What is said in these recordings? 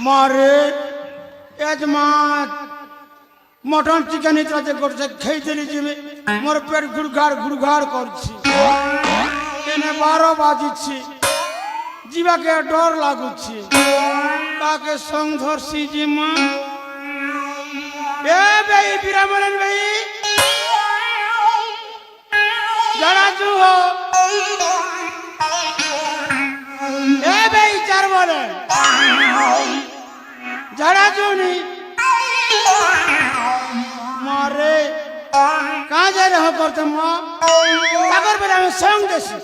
মারে এজমান mutton chicken ইত্যাদি করছে খেয়ে দিলি জিমে মোর পেট গুড়ঘাড় করছি এনে 12 বাজিছি জীবাকে ডর লাগুছি তাকে সঙ্গ ধরছি জিমা এ ভাই বিরামন ভাই যারা জু হো এ ভাই চার বলে যারা জুনি মারে कहाँ जा रहे हो करते माँ अगर बेटा मैं संग देसी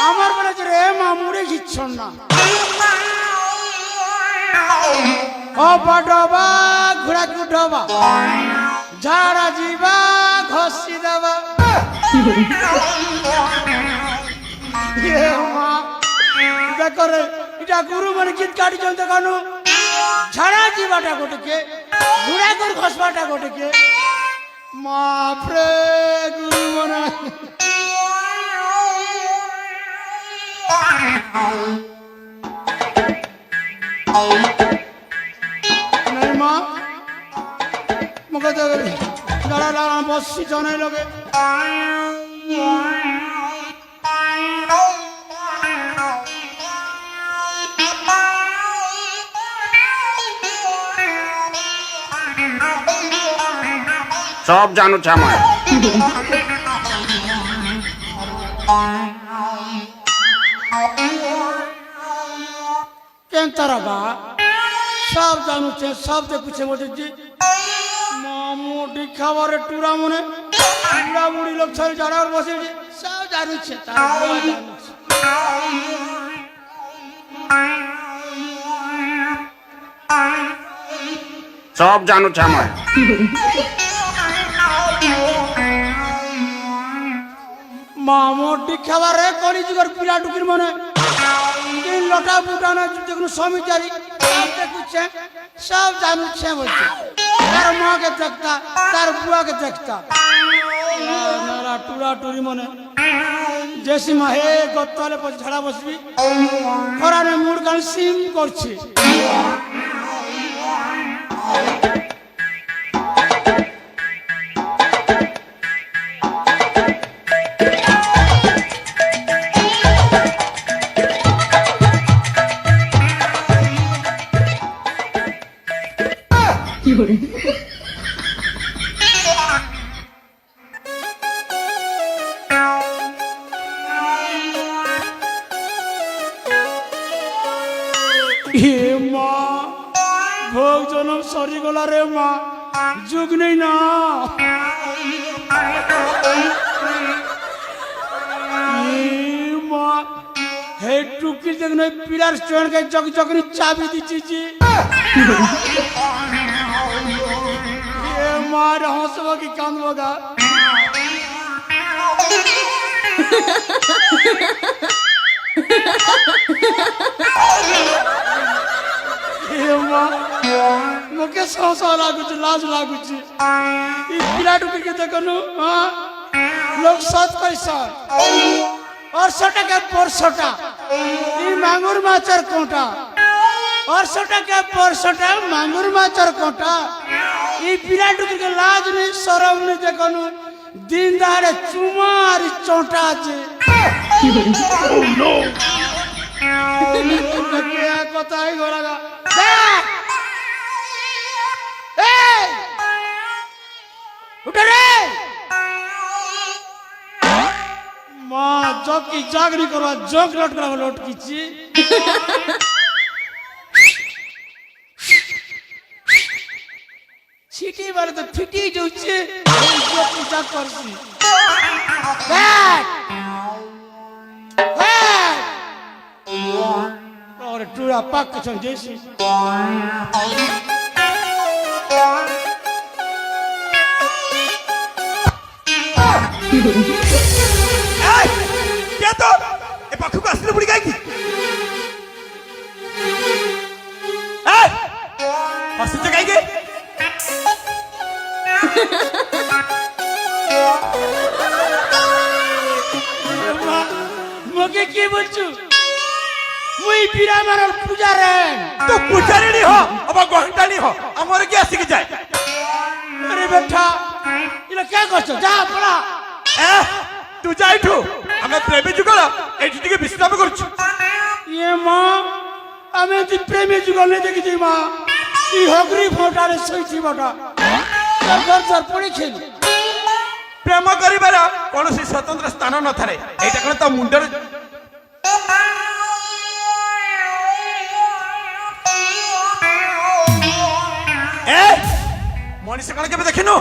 आमार बेटा जो रे माँ मुड़े खींचो ना ओ बड़ोबा घुड़ा कुड़ोबा जारा जीवा घोसी दबा ये माँ देखो रे इटा गुरु मन कित काटी चलते कानू जारा जीवा टा कोटे के घुड़ा कुड़ घोसवा टा कोटे के माप्रे गुरु मना नहीं माँ मुझे तो लड़ा लड़ा बस जाने लगे सब जानू छामा केन तरबा सब जानू छे सब दे पूछे बोले जी मामूडी खावारे टूरा मने टूरा मुड़ी लोग छल जाड़ा और बसे जी सब जानू छे तारा जानू छे सब जानू छामा मामूडी खावारे कोनी जुगर पिला टुकिर मने तीन लोटा बुटाना देखनु समिचारी सब देखुछे सब जानू छे बोलते तार मां के देखता तार बुआ के देखता नारा टूरा टूरी मने जैसी माहे गत्ताले पर झड़ा बसबी खराने मुड़ गान सिम करछी भोग जनम सरी गला रे माँ जुग नहीं ना माँ हे टुकी देखने पिलर स्टैंड के जग जगनी चाबी दी चीजी ये माँ हंसवा की कान होगा मुके सौसा लागुच लाज लागुच ई पिला टुकी के देखनु हां लोग सत पैसा और सटा के परसटा ई मांगुर माचर कोटा और सटा के परसटा मांगुर माचर कोटा ई पिला टुकी के लाज नहीं शरम नहीं देखनु दिन दारे चुमार चोटा जे ओह नो क्या कथा ही गोरागा उठे रे माँ जग की जागरी करवा जग लट करा लट कीची सीटी मारे तो फिटी जाउछे जग की जाग करसी बैठ और टूरा पाक छन जैसी क्या तो ए पाखु को असली बुड़ी गायकी ए असली गायकी मगे के बोलछु मुई বিরামার পূজারে তো পূজারিনী হ অবা গহন্টানি হ আমার কি আসিকি যায় আরে বেটা ইলা কে করছো যা পড়া এ তুই যাইঠু আমি প্রেমী যুগল এইটি টিকে বিশ্রাম করছি ইয়ে মা আমি যে প্রেমী যুগলে দেখেছি মা ই হগরি ফোটারে সইছি বটা তার পড়েছিল প্রেম করিবার কৌশি স্বতন্ত্র স্থান নথারে এইটা কোন তো মুন্ডরে এ মনিষ কোন কেবে দেখিনু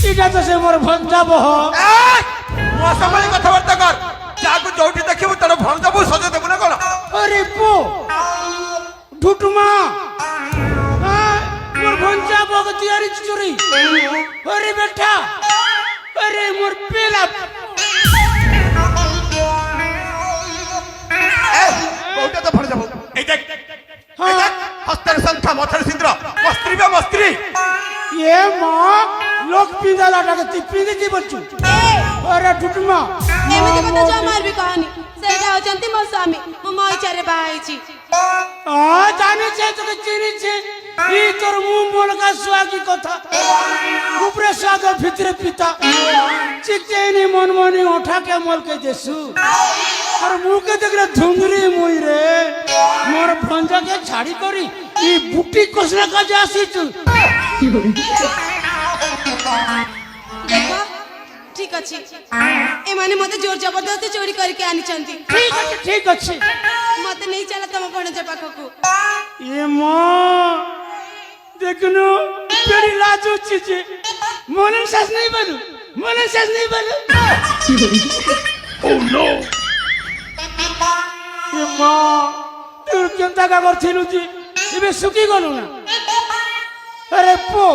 এটা তো সে মোর ভঞ্জা বহ ମୋ ସାମ୍ନାରେ କଥାବାର୍ତ୍ତା କର ଯାହାକୁ ଯୋଉଠି ଦେଖିବୁ ତାର ଭଣଜାକୁ ସଜେଇ ଦେବୁ ନା କଣ আরে পো ঢুটুমা মোর ভঞ্জা বহ তিয়ারি চুরি আরে বেটা আরে মোর পেলা କୋଉଟା ତ ଭଣଜା ବୋଉ ଏଇ দেখ এই দেখ হস্তের সংখ্যা মথার সিন্দ্র মস্ত্রী বা মস্ত্রী এ মা লোক পিঁদালাটাকে তুই পিঁধেছি বলছু আরে ঢুটুমা ଏମିତି କଥା ଜମାର ବି କହନି ସେଇଟା ହଉଛନ୍ତି ମୋ ସ୍ୱାମୀ ମୁଁ ମୋ ଇଚ୍ଛାରେ ବାହା ହେଇଛି জানিছে তোকে চিনিছে ই তোর মুখ বলকা সুয়াকি কথা উপরে স্বাদ ভিতরে পিতা চিকেনি মন মনি ওঠাকে মলকে দেসু আর মুখে দেখলে ধুমরি মুই রে মোর ভঞ্জাকে ছাড়ি করি ই বুটি কোসনা কাজে আসিছু ଦେଖ ଠିକ ଅଛି ଏମାନେ ମତେ ଜୋର ଜବରଦସ୍ତି ଚୋରି କରିକି ଆଣିଛନ୍ତି ঠিক আছে ମତେ ନେଇ ଚାଲ ତମ ଭଣଜା ପାଖକୁ এ মা দেখনু বেড়ি লাজ হচ্ছে মনের শ্বাস নেই বলু মনের শ্বাস নেই বলু এ মা তুই চিন্তা কা করছিলু জি এবে শুকি গলু না আরে পো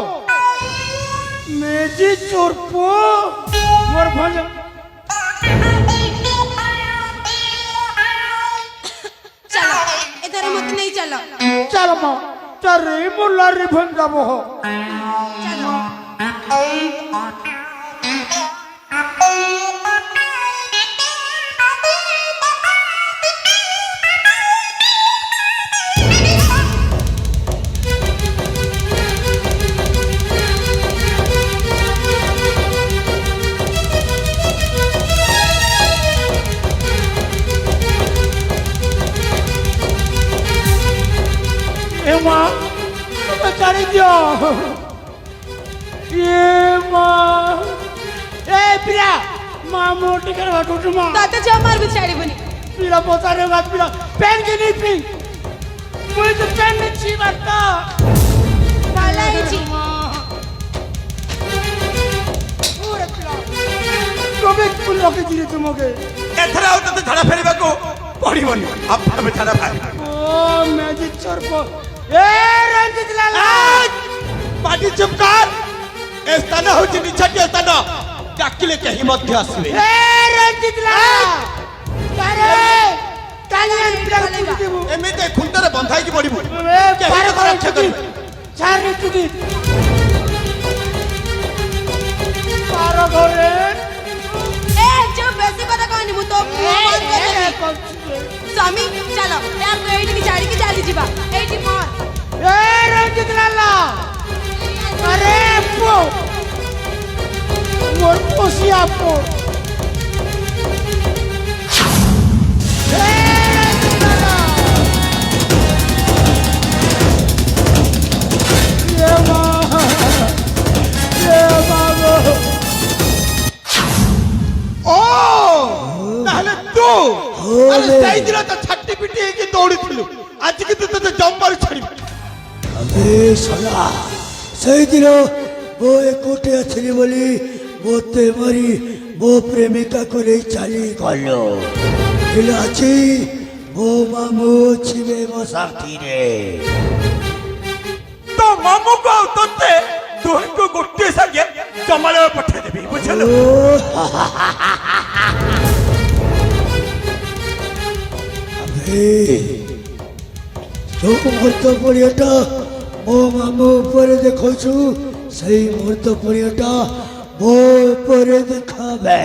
মেজি চোর পো মোর ভঞ্জ ଚାଲ ଏଥର ମତେ ନେଇ ଚାଲ চল মা চারে মোল্লারে ভঞ্জা বহ ଚାଲ এ মা তোকে ছাড়ি দিও এ মা এ পিরা মা মোটি করে হটুটু মা ତତେ ଜମାର ବି ଛାଡ଼ିବୁନି পিরা পোতারে গাছ পিরা প্যান কে নেই পি মুই তো প্যান নেছি বাটা ଭଲ ହେଇଛି ওরে পিরা কবে ফুল লকে দিলে তোমাকে ଏଥର ଆଉ ତତେ ଝାଡ଼ା ଫେରିବାକୁ ପଡ଼ିବନି ଆମେ ଝାଡ଼ା ଫେରିବା ও ম্যাজিক সর্প এ রঞ্জিত লালা ପାଟି ଚୁପ୍ କର ଏ ସ୍ଥାନ ହେଉଛି ନିଛାଟିଆ ସ୍ଥାନ ଡାକିଲେ କେହି ମଧ୍ୟ ଆସିବେ এ রঞ্জিত লালা আরে টানিয়ান পিরা দেবো ଏମିତି ଖୁଣ୍ଟରେ ବନ୍ଧା ହେଇକି ପଡ଼ିବୁ এ পারে করে চুকি ছাড় চুকি পার ঘরে ଏ ଯୋଉ ବେଶୀ କଥା କହନି ମୁଁ ତ ବନ୍ଦ କରିଦେବି ସ୍ୱାମୀ ଚାଲ ୟାକୁ ଏଇଠିକି ଛାଡ଼ିକି ଚାଲିଯିବା ଏଇଠି ମର এ রঞ্জিত লালা আরে পো মোর পশিয়া পো এ রঞ্জিত লালা এ মা এ বাবা ଓ ତାହେଲେ ତୁ ଆରେ ସେଇଦିନ ତ ଛାଟି ପିଟି ହେଇକି ଦୌଡ଼ିଥିଲୁ ଆଜି କିନ୍ତୁ ତତେ ଜମ୍ବାରୁ ଛାଡ଼ିବି আবে শালা সেই দিন বো একুটে আছিলি বলি বোতে মারি বো প্রেমিকা করে চালি গেল দিল আছি বো মামু ছিবে মো সাথী রে ତୋ ମାମୁକୁ ଆଉ ତତେ ଦୁହିଁକୁ ଗୋଟିଏ ସାଙ୍ଗେ ଜମାଳୟ ପଠେଇଦେବି ବୁଝିଲୁ ও আবে ଯୋଉ ମୁହୂର୍ତ୍ତ ପଡ଼ିଆଟା ମୋ ମାମୁ ଉପରେ ଦେଖାଉଛୁ ସେଇ ମୁହୂର୍ତ୍ତ ପଡ଼ିଆଟା ମୋ ଉପରେ ଦେଖାବେ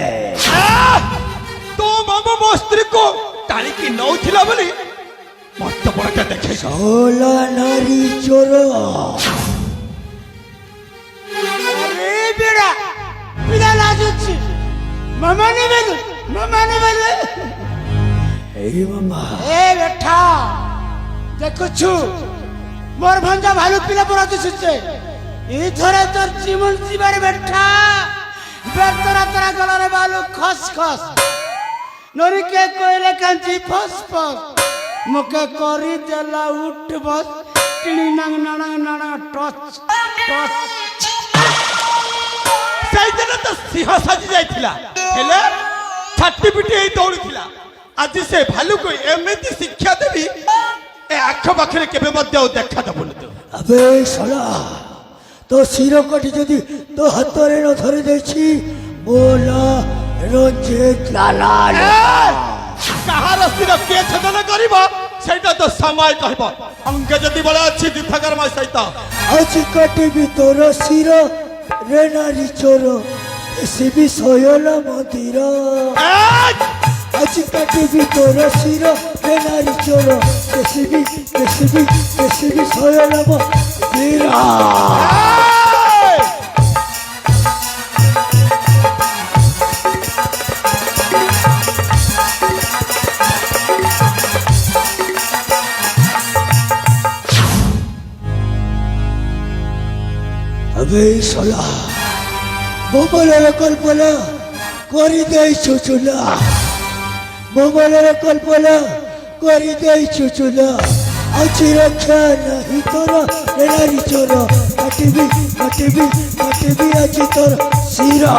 ତୋ ମାମୁ ମୋ ସ୍ତ୍ରୀକୁ টাଣିকি নৌଥିଲା বলি মস্ত বড়টা দেখে সোলা নারী চোর আরে বেড়া পিলা লাজুছি মামানি বেলু এই মামা এ বেঠা দেখুছু মোর ভঞ্জা ভালু পিলা পড়া দিছে এই ধরে তোর জীবন জীবার বেঠা বেতরা তরা গলারে বালু খস খস নরিকে কইলে কাঞ্চি ফস ফস মুখে করি দেলা উঠ বস টিনি নাং নাং নাং টচ টচ সেইদিন তো সিংহ সাজি যাইছিলা হেলে ছাটি পিটি এই দৌড়িছিলা আজি সে ভালুକୁ এমতি শিক্ষা দেবি এ আখ পাখরে কেবে মধ্যে আর দেখা দেবনি তো আবে সোলা তো শিরকটি যদি তো হাতরে ন ধরে দেখছি মোলা রঞ্জিত লালা কাহার শির কে ছেদন করিব সেটা তো সময় কহিব অঙ্গে যদি বলে আছে যুদ্ধকর্ম সহিত আজ কাটিবি তোর শির রে নারী চোর এসিবি সয়লা মন্দির আজ কাটিবি তোর শির রে নারী চোর এসিবি সয়লা মন্দির আবে সোলা মোবাইলের কল্পনা করি দেই চুচুলা মোবাইলের কল্পনা করি দেই চুচুলা আছি রক্ষা নাহি তোর নারী চোর কাটিবি আছি তোর শিরা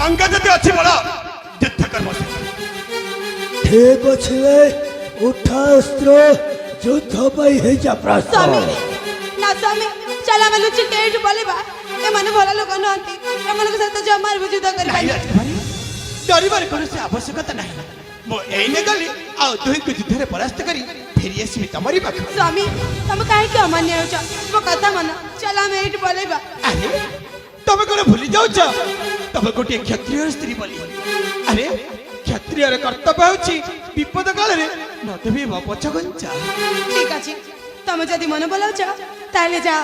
অঙ্গ যদি আছে বল যুদ্ধকর্ম ঠিক আছে উঠা অস্ত্র যুদ্ধ পাই হয়ে যা প্রস্তুত স্বামী না স্বামী ଚାଲ ଆମେ ଲୁଚିକି ଏଇଠୁ ପଳେଇବା ଏମାନେ ଭଲ ଲୋକ ନୁହନ୍ତି ଏମାନଙ୍କ ସହିତ ଜମାରୁ ବି ଯୁଦ୍ଧ କରିପାରିବା ଡରିବାର କୌଣସି ଆବଶ୍ୟକତା ନାହିଁ ମୁଁ ଏଇନେ ଗଲି ଆଉ ଦୁହିଁକୁ ଯୁଦ୍ଧରେ ପରାସ୍ତ କରି ଫେରି ଆସିବି ତମରି ପାଖକୁ ସ୍ୱାମୀ ତମେ କାହିଁକି ଅମାନ୍ୟ ହେଉଛ ମୋ କଥା ମାନ ଚାଲ ଆମେ ଏଇଠୁ ପଳେଇବା ଆରେ ତମେ କଣ ଭୁଲି ଯାଉଛ ତମେ ଗୋଟିଏ କ୍ଷତ୍ରିୟ ସ୍ତ୍ରୀ ବୋଲି ଆରେ କ୍ଷତ୍ରିୟର କର୍ତ୍ତବ୍ୟ ହେଉଛି ବିପଦ କାଳରେ ନଦେବି ପଛଘୁଞ୍ଚା ଠିକ ଅଛି ତମେ ଯଦି ମନ ବଲାଉଛ ତାହେଲେ ଯାଅ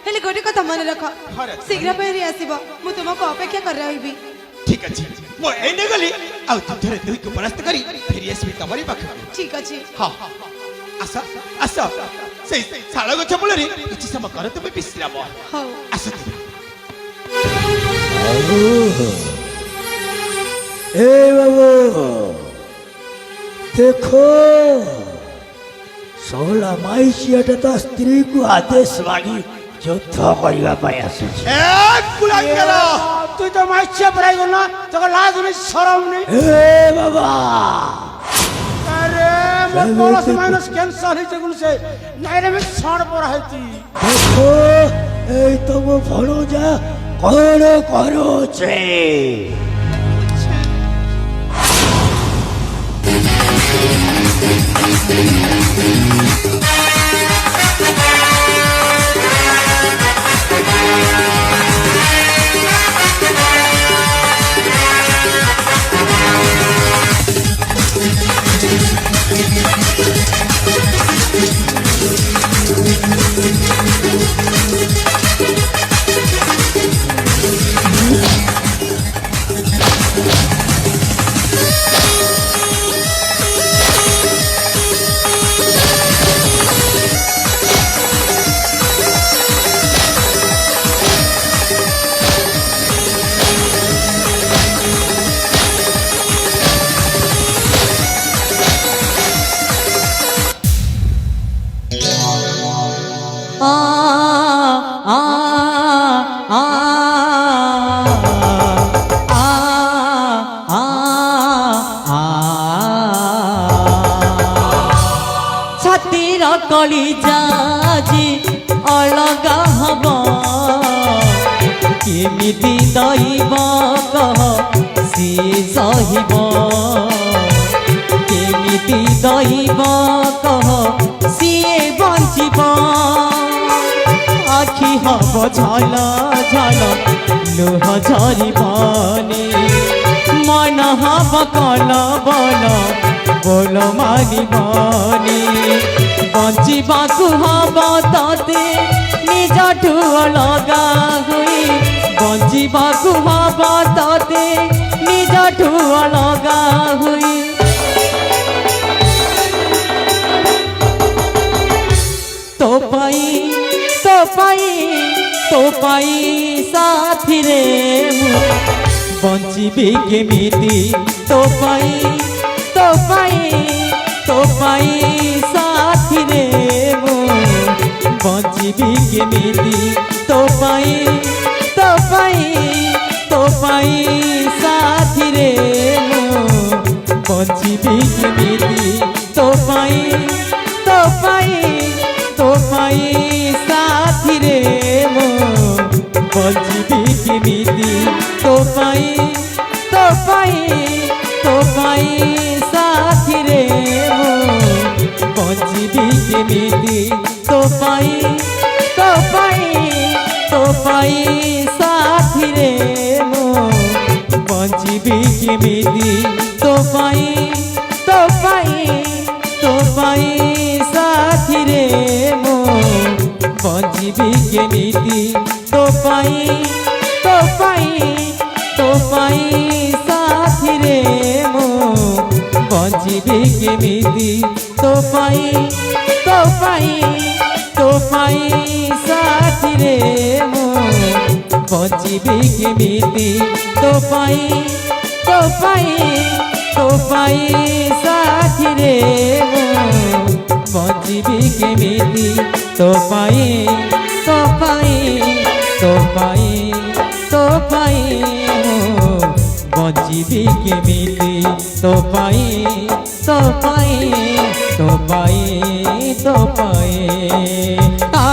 ହେଲେ ଗୋଟେ କଥା ମନେ ରଖ ଶୀଘ୍ର ଫେରି ଆସିବ ମୁଁ ତୁମକୁ ଅପେକ୍ଷା କରି ରହିବି ଠିକ ଅଛି ମୁଁ ଏଇନେ ଗଲି ଆଉ ଯୁଦ୍ଧରେ ଦୁହିଁକୁ ପରାସ୍ତ କରି ଫେରି ଆସିବି ତମରି ପାଖକୁ ଠିକ ଅଛି ହଁ ଆସ ଆସ ସେଇ ଶାଳ ଗଛ ମୂଳରେ କିଛି ସମୟ କର ତୁମେ ବିଶ୍ରାମ ହଉ ଆସ ତୁମେ ए बाबू देखो सोला माइसियाटा ता स्त्री को आदेश मागी युद्ध करबा पाई आसुछि এ কুলাঙ্গার তুই তো মাইছে পড়াই গো না তোকে লাজ নেই শরম নেই ए बाबा আরে মোর প্লাস মাইনাস ক্যান্সার হইছে গুলছে নাই রে আমি ছড় পড়া হইছি देखो এই তম ভণজা কোন করছে ଛାତିର କଳିଜା ଆଜି ଅଲଗା ହବ କେମିତି ଦଇବ କହ ସିଏ ସହିବ କେମିତି କି ଦଇବ କହ ସିଏ ବଞ୍ଚିବ ଆଖି ହବ ଝଲ ଝଲ ଲୁହ ଝରିବନି ମନ ହବ କଲ ବଲ ବୋଲ ମାରିବନି ବଞ୍ଚିବାକୁ ହବ ତତେ ନିଜଠୁ ଅଲଗା ହୋଇ ବଞ୍ଚିବାକୁ ହବ ତତେ ନିଜଠୁ ଅଲଗା ହୋଇ ତୋ ପାଇଁ ସାଥିରେ ମୁଁ ବଞ୍ଚିବି କେମିତି ତୋ ପାଇଁ ସାଥିରେ ମୁଁ ବଞ୍ଚିବି କେମିତି ତୋ ପାଇଁ ସାଥିରେ ମୁଁ ବଞ୍ଚିବି କେମିତି ତୋ ପାଇଁ ସାଥିରେ ମୁଁ ବଞ୍ଚିବି କେମିତି ତୋ ପାଇଁ ସାଥିରେ ମୁଁ ବଞ୍ଚିବି କେମିତି ତୋ ପାଇଁ ସାଥିରେ ମୁଁ ବଞ୍ଚିବି କେମିତି ତୋ ପାଇଁ ସାଥିରେ ମୁଁ ବଞ୍ଚିବି କେମିତି ତୋ ପାଇଁ ସାଥିରେ ମୁଁ ବଞ୍ଚିବି କେମିତି ତୋ ପାଇଁ ସାଥିରେ ମୁଁ ବଞ୍ଚିବି କେମିତି ତୋ ପାଇଁ ସାଥିରେ ମୁଁ ବଞ୍ଚିବି କେମିତି ତୋ ପାଇଁ ମୁଁ ବଞ୍ଚିବି କେମିତି ତୋ ପାଇଁ ଆ